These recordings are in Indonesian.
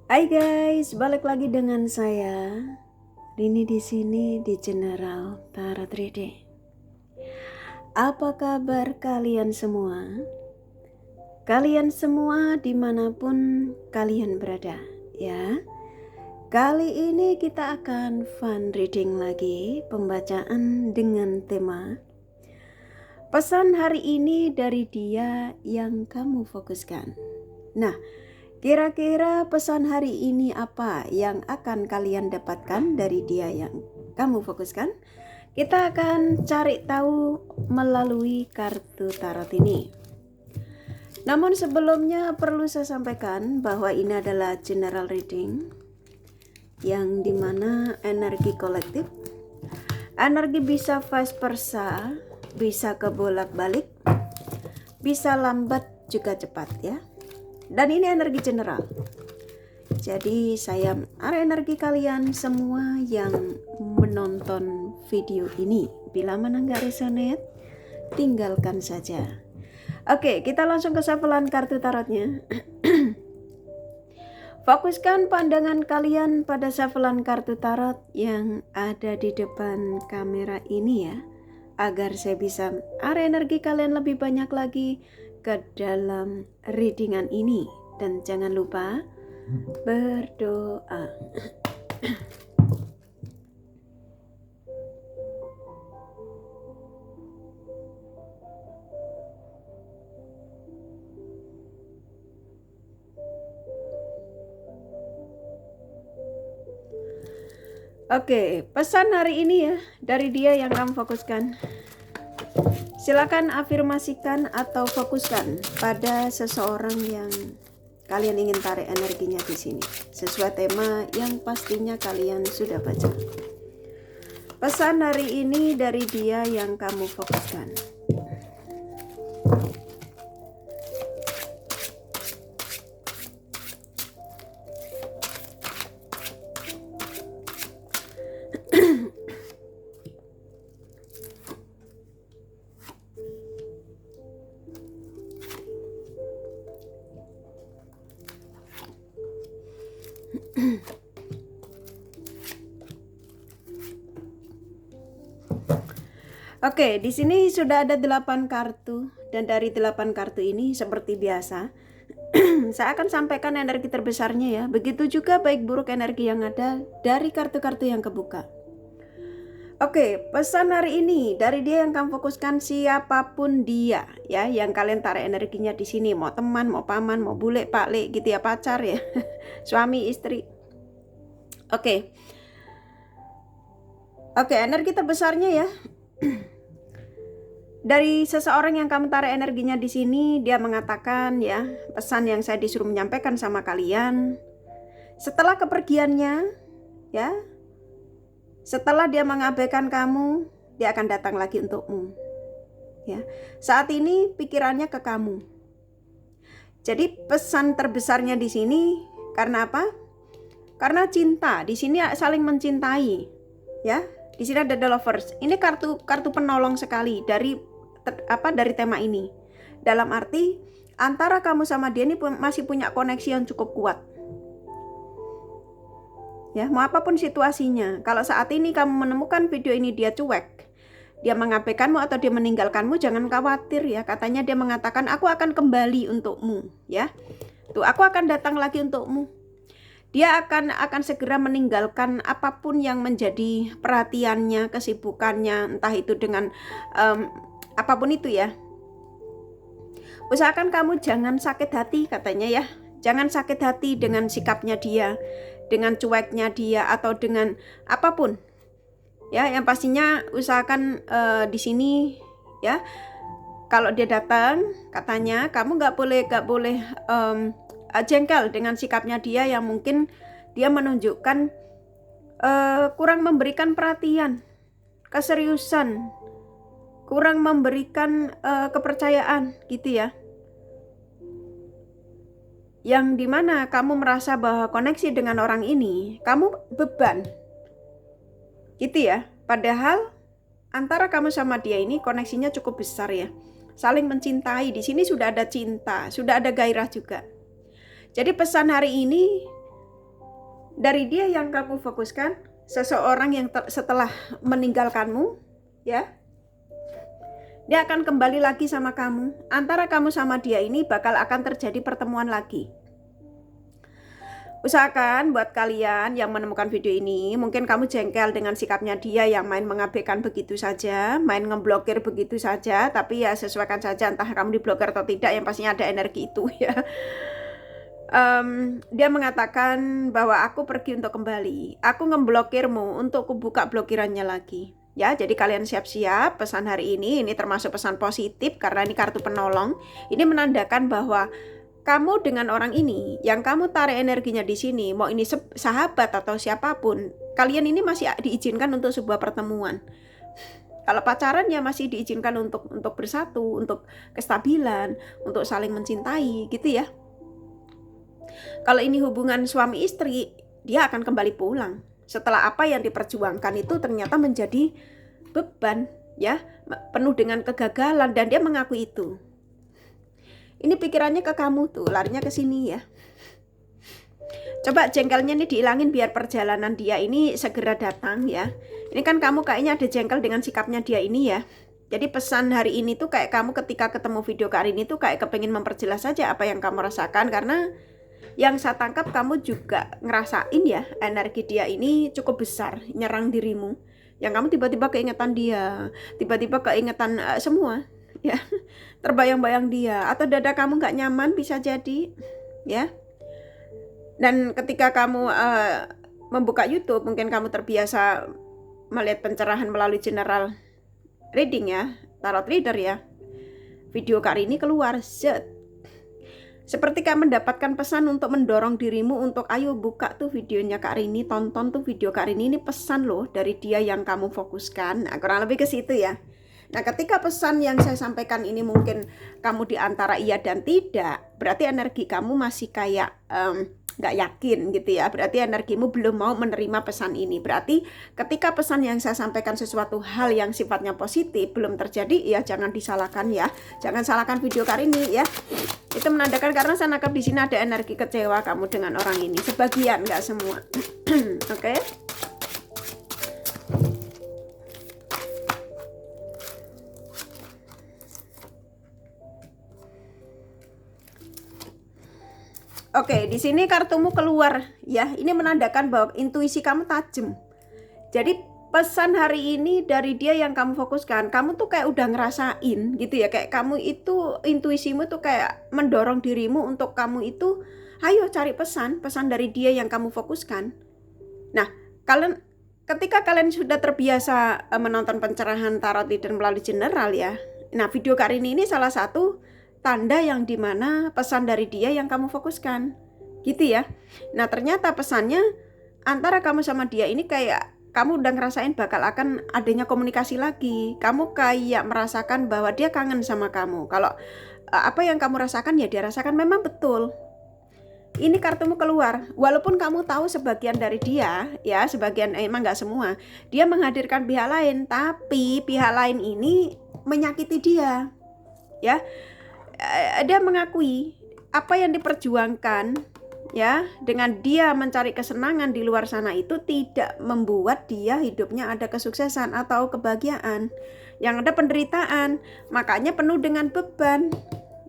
Hai guys, balik lagi dengan saya Rini di sini di General Tarot Reading. Apa kabar kalian semua? Kalian semua dimanapun kalian berada, ya. Kali ini kita akan fun reading lagi, pembacaan dengan tema pesan hari ini dari dia yang kamu fokuskan. Nah, kira-kira pesan hari ini apa yang akan kalian dapatkan dari dia yang kamu fokuskan? Kita akan cari tahu melalui kartu tarot ini. Namun sebelumnya perlu saya sampaikan bahwa ini adalah general reading yang dimana energi kolektif, energi bisa vice versa, bisa kebolak-balik, bisa lambat juga cepat ya. Dan ini energi general. Jadi saya energi kalian semua yang menonton video ini. Bila mana nggak resonate, tinggalkan saja. Oke, kita langsung ke shufflean kartu tarotnya. Fokuskan pandangan kalian pada shufflean kartu tarot yang ada di depan kamera ini ya, agar saya bisa energi kalian lebih banyak lagi ke dalam readingan ini. Dan jangan lupa berdoa. Oke, pesan hari ini ya dari dia yang kamu fokuskan. Silakan afirmasikan atau fokuskan pada seseorang yang kalian ingin tarik energinya di sini, sesuai tema yang pastinya kalian sudah baca. Pesan hari ini dari dia yang kamu fokuskan. Oke, di sini sudah ada 8 kartu dan dari 8 kartu ini seperti biasa saya akan sampaikan energi terbesarnya ya. Begitu juga baik buruk energi yang ada dari kartu-kartu yang kebuka. Oke, pesan hari ini dari dia yang kamu fokuskan, siapapun dia ya, yang kalian tarik energinya di sini, mau teman, mau paman, mau bule, pakle gitu ya, pacar ya, suami, istri. Oke, energi terbesarnya ya. Dari seseorang yang kamu tarik energinya di sini, dia mengatakan ya, pesan yang saya disuruh menyampaikan sama kalian. Setelah kepergiannya, ya, setelah dia mengabaikan kamu, dia akan datang lagi untukmu. Ya, saat ini pikirannya ke kamu. Jadi pesan terbesarnya di sini karena apa? Karena cinta. Di sini saling mencintai, ya. Di sini ada the lovers. Ini kartu penolong sekali dari tema ini. Dalam arti antara kamu sama dia ini masih punya koneksi yang cukup kuat. Ya, mau apapun situasinya. Kalau saat ini kamu menemukan video ini dia cuek, dia mengabaikanmu atau dia meninggalkanmu, jangan khawatir ya. Katanya dia mengatakan aku akan kembali untukmu, ya. Tuh, aku akan datang lagi untukmu. Dia akan segera meninggalkan apapun yang menjadi perhatiannya, kesibukannya, entah itu dengan apapun itu ya. Usahakan kamu jangan sakit hati katanya ya. Jangan sakit hati dengan sikapnya dia, dengan cueknya dia, atau dengan apapun. Ya, yang pastinya usahakan di sini ya. Kalau dia datang, katanya kamu nggak boleh jengkel dengan sikapnya dia yang mungkin dia menunjukkan kurang memberikan perhatian, keseriusan, kurang memberikan kepercayaan gitu ya. Yang dimana kamu merasa bahwa koneksi dengan orang ini kamu beban gitu ya. Padahal antara kamu sama dia ini koneksinya cukup besar ya, saling mencintai. Di sini sudah ada cinta, sudah ada gairah juga. Jadi pesan hari ini dari dia yang kamu fokuskan, seseorang yang setelah meninggalkanmu, ya, dia akan kembali lagi sama kamu. Antara kamu sama dia ini bakal akan terjadi pertemuan lagi. Usahakan buat kalian yang menemukan video ini, mungkin kamu jengkel dengan sikapnya dia yang main mengabaikan begitu saja, main ngeblokir begitu saja, tapi ya sesuaikan saja entah kamu diblokir atau tidak, yang pastinya ada energi itu ya. Dia mengatakan bahwa aku pergi untuk kembali, aku ngeblokirmu untuk kubuka blokirannya lagi. Ya, jadi kalian siap-siap pesan hari ini termasuk pesan positif karena ini kartu penolong. Ini menandakan bahwa kamu dengan orang ini, yang kamu tarik energinya di sini, mau ini sahabat atau siapapun, kalian ini masih diizinkan untuk sebuah pertemuan. Kalau pacaran ya masih diizinkan untuk bersatu, untuk kestabilan, untuk saling mencintai, gitu ya. Kalau ini hubungan suami istri, dia akan kembali pulang. Setelah apa yang diperjuangkan itu ternyata menjadi beban, ya, penuh dengan kegagalan, dan dia mengakui itu. Ini pikirannya ke kamu tuh, larinya ke sini ya. Coba jengkelnya ini dihilangin biar perjalanan dia ini segera datang ya. Ini kan kamu kayaknya ada jengkel dengan sikapnya dia ini ya. Jadi pesan hari ini tuh kayak kamu ketika ketemu video Kak Rini tuh kayak kepengin memperjelas saja apa yang kamu rasakan. Karena yang saya tangkap kamu juga ngerasain ya, energi dia ini cukup besar nyerang dirimu. Yang kamu tiba-tiba keingetan dia, tiba-tiba keingetan semua ya, terbayang-bayang dia, atau dada kamu nggak nyaman bisa jadi ya. Dan ketika kamu membuka YouTube, mungkin kamu terbiasa melihat pencerahan melalui general reading ya, tarot reader ya. Video Kak Rini keluar, seperti kamu mendapatkan pesan untuk mendorong dirimu untuk ayo buka tuh videonya Kak Rini, tonton tuh video Kak Rini, ini pesan loh dari dia yang kamu fokuskan. Nah, kurang lebih ke situ ya. Nah, ketika pesan yang saya sampaikan ini mungkin kamu di antara iya dan tidak, berarti energi kamu masih kayak nggak yakin gitu ya. Berarti energimu belum mau menerima pesan ini. Berarti ketika pesan yang saya sampaikan sesuatu hal yang sifatnya positif belum terjadi, ya jangan disalahkan ya. Jangan salahkan video Kak Rini ya. Itu menandakan karena saya nangkap di sini ada energi kecewa kamu dengan orang ini. Sebagian, nggak semua. Oke? Oke, di sini kartumu keluar ya. Ini menandakan bahwa intuisi kamu tajam. Jadi pesan hari ini dari dia yang kamu fokuskan, kamu tuh kayak udah ngerasain gitu ya. Kayak kamu itu intuisimu tuh kayak mendorong dirimu untuk kamu itu ayo cari pesan dari dia yang kamu fokuskan. Nah, ketika kalian sudah terbiasa menonton pencerahan tarot reader melalui general ya. Nah, video Kak Rini ini salah satu tanda yang dimana pesan dari dia yang kamu fokuskan gitu ya. Nah, ternyata pesannya antara kamu sama dia ini kayak kamu udah ngerasain bakal akan adanya komunikasi lagi. Kamu kayak merasakan bahwa dia kangen sama kamu. Kalau apa yang kamu rasakan ya dia rasakan, memang betul. Ini kartumu keluar, walaupun kamu tahu sebagian dari dia ya, sebagian emang nggak semua, dia menghadirkan pihak lain, tapi pihak lain ini menyakiti dia ya. Dia mengakui apa yang diperjuangkan ya, dengan dia mencari kesenangan di luar sana itu tidak membuat dia hidupnya ada kesuksesan atau kebahagiaan, yang ada penderitaan, makanya penuh dengan beban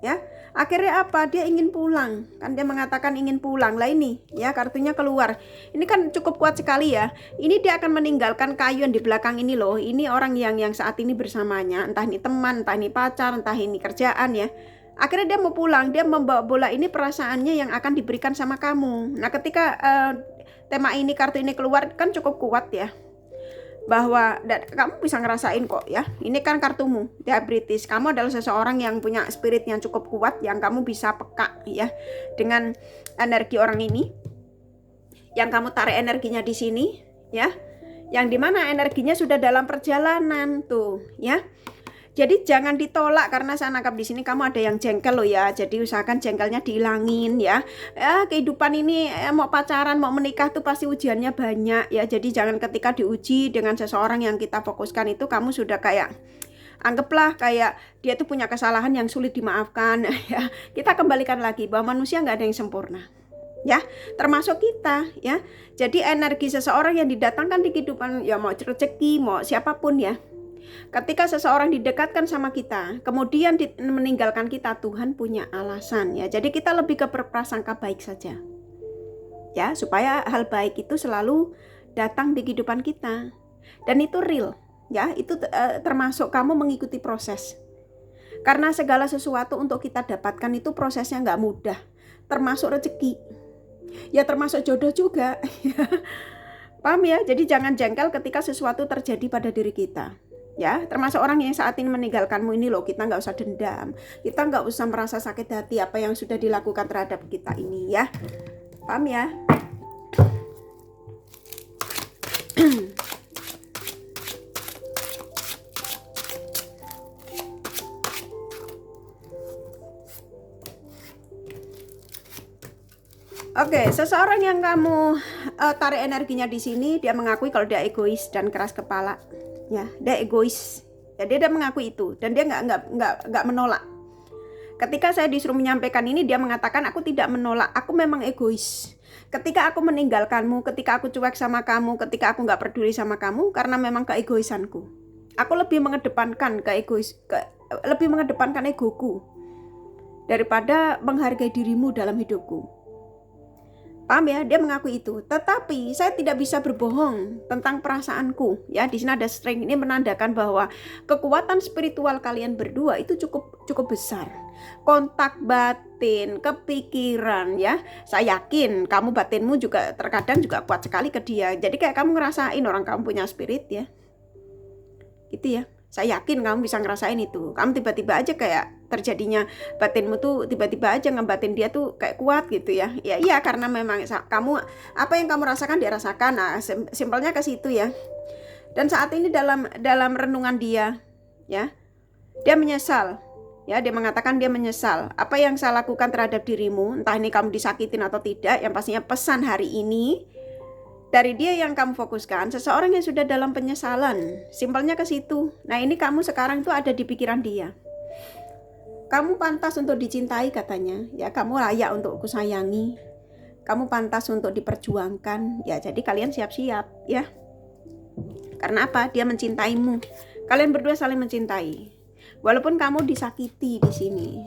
ya. Akhirnya apa? Dia ingin pulang. Kan dia mengatakan ingin pulang. Lah ini ya kartunya keluar. Ini kan cukup kuat sekali ya. Ini dia akan meninggalkan kayu yang di belakang ini loh. Ini orang yang saat ini bersamanya. Entah ini teman, entah ini pacar, entah ini kerjaan ya. Akhirnya dia mau pulang. Dia membawa bola ini perasaannya yang akan diberikan sama kamu. Nah, ketika tema ini, kartu ini keluar kan cukup kuat ya. Bahwa kamu bisa ngerasain kok ya. Ini kan kartumu, diabetes. Kamu adalah seseorang yang punya spirit yang cukup kuat, yang kamu bisa peka ya dengan energi orang ini. Yang kamu tarik energinya di sini ya. Yang dimana energinya sudah dalam perjalanan tuh ya. Jadi jangan ditolak, karena saya nangkap di sini kamu ada yang jengkel loh ya. Jadi usahakan jengkelnya dihilangin ya. Kehidupan ini mau pacaran, mau menikah tuh pasti ujiannya banyak ya. Jadi jangan ketika diuji dengan seseorang yang kita fokuskan itu kamu sudah kayak anggaplah kayak dia tuh punya kesalahan yang sulit dimaafkan ya. Kita kembalikan lagi bahwa manusia nggak ada yang sempurna ya, termasuk kita ya. Jadi energi seseorang yang didatangkan di kehidupan, ya mau rezeki, mau siapapun ya, ketika seseorang didekatkan sama kita, kemudian meninggalkan kita, Tuhan punya alasan ya. Jadi kita lebih ke berprasangka baik saja ya, supaya hal baik itu selalu datang di kehidupan kita. Dan itu real ya, itu termasuk kamu mengikuti proses. Karena segala sesuatu untuk kita dapatkan itu prosesnya nggak mudah, termasuk rezeki ya, termasuk jodoh juga. Paham ya? Jadi jangan jengkel ketika sesuatu terjadi pada diri kita ya, termasuk orang yang saat ini meninggalkanmu ini loh. Kita nggak usah dendam, kita nggak usah merasa sakit hati apa yang sudah dilakukan terhadap kita ini ya. Paham ya? Oke, seseorang yang kamu tarik energinya di sini, dia mengakui kalau dia egois dan keras kepala. Ya, dia egois. Ya, dia mengakui itu dan dia nggak menolak. Ketika saya disuruh menyampaikan ini, dia mengatakan aku tidak menolak, aku memang egois. Ketika aku meninggalkanmu, ketika aku cuek sama kamu, ketika aku nggak peduli sama kamu, karena memang keegoisanku. Aku lebih mengedepankan lebih mengedepankan egoku daripada menghargai dirimu dalam hidupku. Paham ya? Dia mengakui itu. Tetapi saya tidak bisa berbohong tentang perasaanku. Ya, di sini ada string, ini menandakan bahwa kekuatan spiritual kalian berdua itu cukup besar. Kontak batin, kepikiran ya. Saya yakin kamu batinmu juga terkadang juga kuat sekali ke dia. Jadi kayak kamu ngerasain orang kamu punya spirit ya. Gitu ya. Saya yakin kamu bisa ngerasain itu. Kamu tiba-tiba aja kayak terjadinya batinmu tuh tiba-tiba aja ngebatin dia tuh kayak kuat gitu ya. Ya iya, karena memang kamu apa yang kamu rasakan dia rasakan. Nah, simpelnya ke situ ya. Dan saat ini dalam renungan dia ya, dia menyesal. Ya, dia mengatakan dia menyesal. Apa yang saya lakukan terhadap dirimu, entah ini kamu disakitin atau tidak, yang pastinya pesan hari ini dari dia yang kamu fokuskan, seseorang yang sudah dalam penyesalan. Simpelnya ke situ. Nah, ini kamu sekarang tuh ada di pikiran dia. Kamu pantas untuk dicintai katanya. Ya, kamu layak untuk kusayangi. Kamu pantas untuk diperjuangkan. Ya, jadi kalian siap-siap ya. Karena apa? Dia mencintaimu. Kalian berdua saling mencintai. Walaupun kamu disakiti di sini,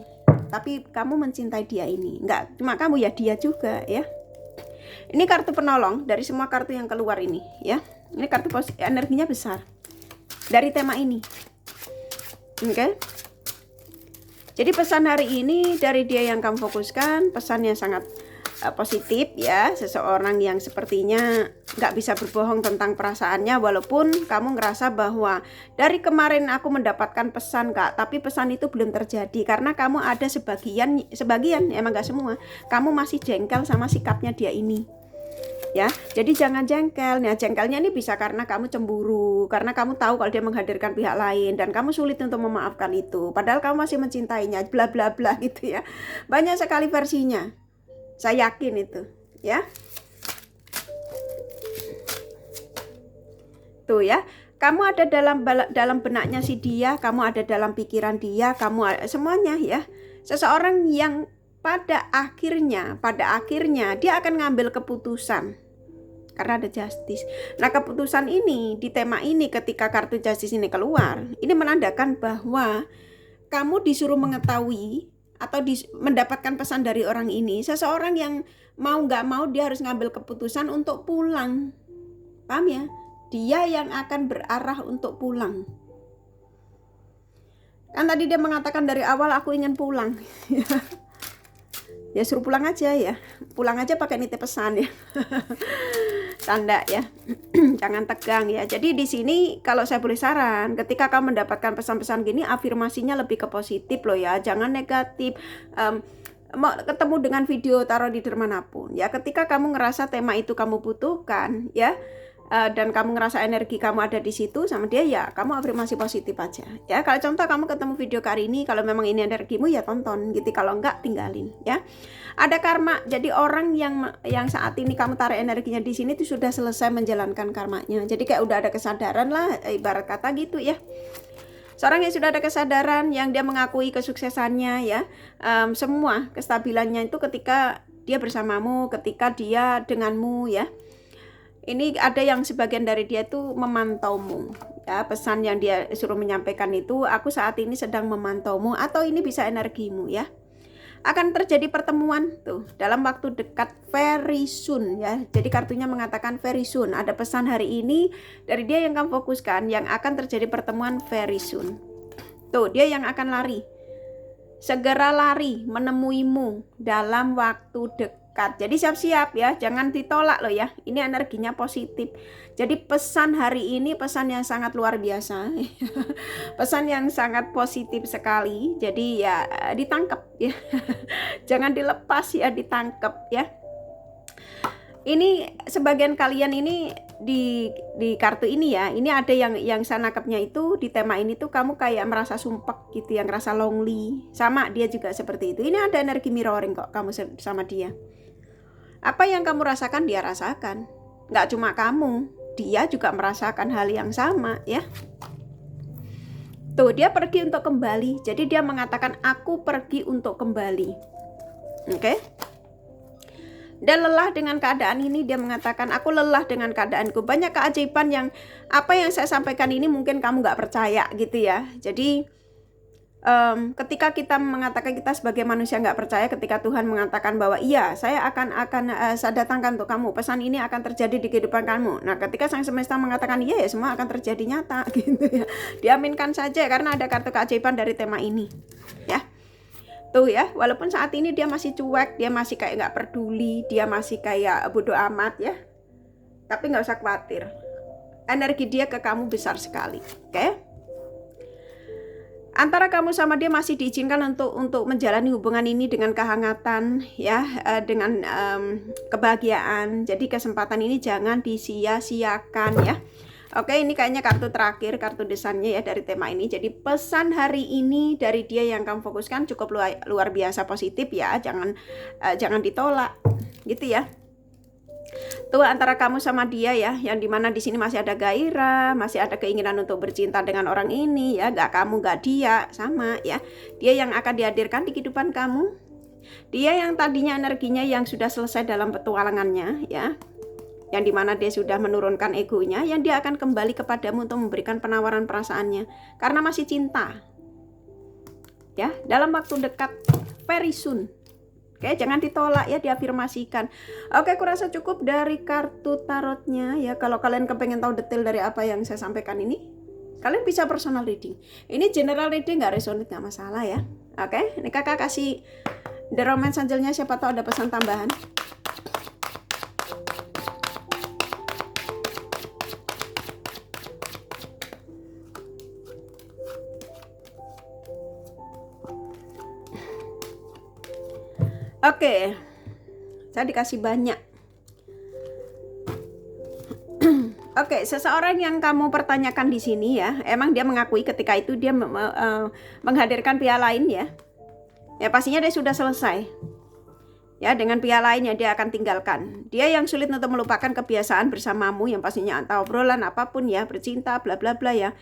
tapi kamu mencintai dia ini. Enggak cuma kamu ya, dia juga ya. Ini kartu penolong dari semua kartu yang keluar ini ya. Ini kartu energinya besar dari tema ini. Oke. Jadi pesan hari ini dari dia yang kamu fokuskan, pesannya sangat positif ya. Seseorang yang sepertinya nggak bisa berbohong tentang perasaannya, walaupun kamu ngerasa bahwa dari kemarin aku mendapatkan pesan Kak, tapi pesan itu belum terjadi karena kamu ada sebagian emang nggak semua, kamu masih jengkel sama sikapnya dia ini ya. Jadi jangan jengkel. Nah, jengkelnya ini bisa karena kamu cemburu, karena kamu tahu kalau dia menghadirkan pihak lain dan kamu sulit untuk memaafkan itu, padahal kamu masih mencintainya, bla bla bla gitu ya. Banyak sekali versinya, saya yakin itu ya. Tuh ya, kamu ada dalam benaknya si dia, kamu ada dalam pikiran dia, kamu semuanya ya. Seseorang yang pada akhirnya dia akan ngambil keputusan karena ada justice. Nah, keputusan ini di tema ini, ketika kartu justice ini keluar, ini menandakan bahwa kamu disuruh mengetahui atau mendapatkan pesan dari orang ini. Seseorang yang mau nggak mau dia harus ngambil keputusan untuk pulang. Paham ya? Dia yang akan berarah untuk pulang. Kan tadi dia mengatakan dari awal aku ingin pulang. Ya suruh pulang aja ya. Pulang aja pakai nitip pesan ya. Tanda ya. Jangan tegang ya. Jadi di sini kalau saya boleh saran, ketika kamu mendapatkan pesan-pesan gini, afirmasinya lebih ke positif loh ya. Jangan negatif. Mau ketemu dengan video taruh di manapun ya. Ketika kamu ngerasa tema itu kamu butuhkan ya, dan kamu ngerasa energi kamu ada di situ sama dia, ya kamu afirmasi positif aja ya. Kalau contoh kamu ketemu video kali ini, kalau memang ini energimu ya tonton gitu, kalau enggak tinggalin ya. Ada karma. Jadi orang yang saat ini kamu tarik energinya di sini itu sudah selesai menjalankan karmanya. Jadi kayak udah ada kesadaran lah, ibarat kata gitu ya. Seorang yang sudah ada kesadaran, yang dia mengakui kesuksesannya ya, semua kestabilannya itu ketika dia bersamamu, ketika dia denganmu ya. Ini ada yang sebagian dari dia itu memantaumu ya, pesan yang dia suruh menyampaikan itu, aku saat ini sedang memantaumu, atau ini bisa energimu ya. Akan terjadi pertemuan tuh dalam waktu dekat, very soon ya. Jadi kartunya mengatakan very soon, ada pesan hari ini dari dia yang kamu fokuskan, yang akan terjadi pertemuan very soon. Tuh, dia yang akan lari, segera lari menemuimu dalam waktu dekat. Jadi siap-siap ya, jangan ditolak loh ya. Ini energinya positif. Jadi pesan hari ini pesan yang sangat luar biasa. Pesan yang sangat positif sekali. Jadi ya ditangkap ya. Jangan dilepas ya, ditangkap ya. Ini sebagian kalian ini di kartu ini ya, ini ada yang saya nangkepnya itu di tema ini tuh kamu kayak merasa sumpek gitu, yang ngerasa lonely. Sama dia juga seperti itu. Ini ada energi mirroring kok kamu sama dia. Apa yang kamu rasakan dia rasakan. Nggak cuma kamu, dia juga merasakan hal yang sama ya. Tuh, dia pergi untuk kembali. Jadi dia mengatakan aku pergi untuk kembali. Oke? Dan lelah dengan keadaan ini, dia mengatakan aku lelah dengan keadaanku. Banyak keajaiban yang apa yang saya sampaikan ini mungkin kamu nggak percaya gitu ya. Jadi ketika kita mengatakan, kita sebagai manusia nggak percaya, ketika Tuhan mengatakan bahwa iya saya akan saya datangkan untuk kamu, pesan ini akan terjadi di kehidupan kamu. Nah ketika Sang Semesta mengatakan iya ya semua akan terjadi nyata gitu ya. Diaminkan saja karena ada kartu keajaiban dari tema ini ya. Tuh ya, walaupun saat ini dia masih cuek, dia masih kayak nggak peduli, dia masih kayak bodoh amat ya, tapi nggak usah khawatir, energi dia ke kamu besar sekali. Oke? Antara kamu sama dia masih diizinkan untuk menjalani hubungan ini dengan kehangatan ya, dengan kebahagiaan. Jadi kesempatan ini jangan disia-siakan ya. Oke, ini kayaknya kartu terakhir, kartu desainnya ya dari tema ini. Jadi pesan hari ini dari dia yang kamu fokuskan cukup luar biasa positif ya. Jangan ditolak gitu ya. Tuh antara kamu sama dia ya, yang dimana di sini masih ada gairah, masih ada keinginan untuk bercinta dengan orang ini ya. Gak kamu, gak dia, sama ya. Dia yang akan dihadirkan di kehidupan kamu. Dia yang tadinya energinya yang sudah selesai dalam petualangannya ya, yang dimana dia sudah menurunkan egonya, yang dia akan kembali kepadamu untuk memberikan penawaran perasaannya karena masih cinta ya, dalam waktu dekat, very soon. Oke, jangan ditolak ya, diafirmasikan. Oke, kurasa cukup dari kartu tarotnya ya. Kalau kalian kepengen tahu detail dari apa yang saya sampaikan ini, kalian bisa personal reading. Ini general reading, nggak resonate nggak masalah ya. Oke, ini kakak kasih The Romance Angelnya, siapa tahu ada pesan tambahan. Oke, saya dikasih banyak. Oke, seseorang yang kamu pertanyakan di sini ya, emang dia mengakui ketika itu dia menghadirkan pihak lain ya. Ya pastinya dia sudah selesai. Ya, dengan pihak lainnya dia akan tinggalkan. Dia yang sulit untuk melupakan kebiasaan bersamamu yang pastinya entah obrolan apapun ya, bercinta bla bla bla ya.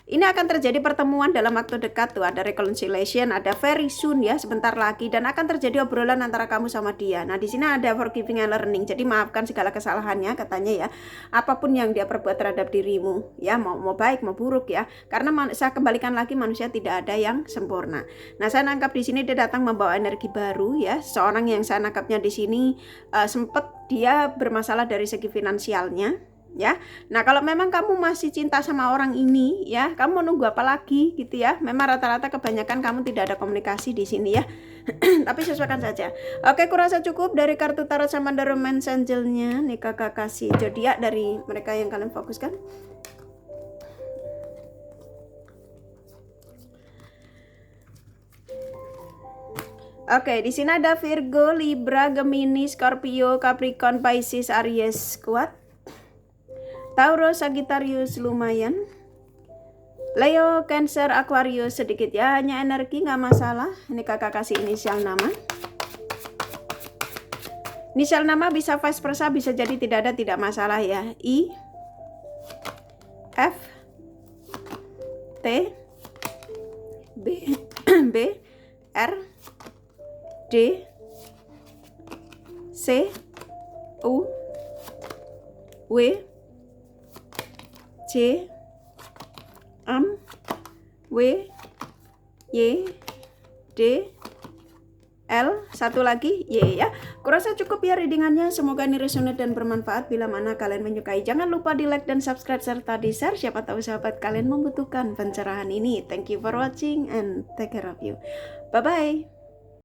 Ini akan terjadi pertemuan dalam waktu dekat tuh, ada reconciliation, ada very soon ya, sebentar lagi, dan akan terjadi obrolan antara kamu sama dia. Nah, di sini ada forgiving and learning. Jadi maafkan segala kesalahannya katanya ya. Apapun yang dia perbuat terhadap dirimu ya, mau baik mau buruk ya. Karena saya kembalikan lagi, manusia tidak ada yang sempurna. Nah, saya nangkap di sini dia datang membawa energi baru ya. Seorang yang saya nangkapnya di sini sempat dia bermasalah dari segi finansialnya. Ya, nah kalau memang kamu masih cinta sama orang ini ya, kamu menunggu apa lagi gitu ya. Memang rata-rata kebanyakan kamu tidak ada komunikasi di sini ya. Tapi sesuaikan saja. Oke, kurasa cukup dari kartu tarot sama The Romance Angelnya. Nih kakak kasih zodiak dari mereka yang kalian fokuskan. Oke, di sini ada Virgo, Libra, Gemini, Scorpio, Capricorn, Pisces, Aries kuat. Taurus, Sagittarius lumayan. Leo, Cancer, Aquarius sedikit ya, hanya energi nggak masalah. Ini kakak kasih inisial nama. Inisial nama bisa vice versa, bisa jadi tidak ada, tidak masalah ya. I, F, T, B, B, R, D, C U W C M W Y D L, satu lagi Y ya. Kurasa cukup ya readingannya. Semoga ini resonate dan bermanfaat. Bila mana kalian menyukai, jangan lupa di like dan subscribe serta di share. Siapa tahu sahabat kalian membutuhkan pencerahan ini. Thank you for watching and take care of you. Bye bye.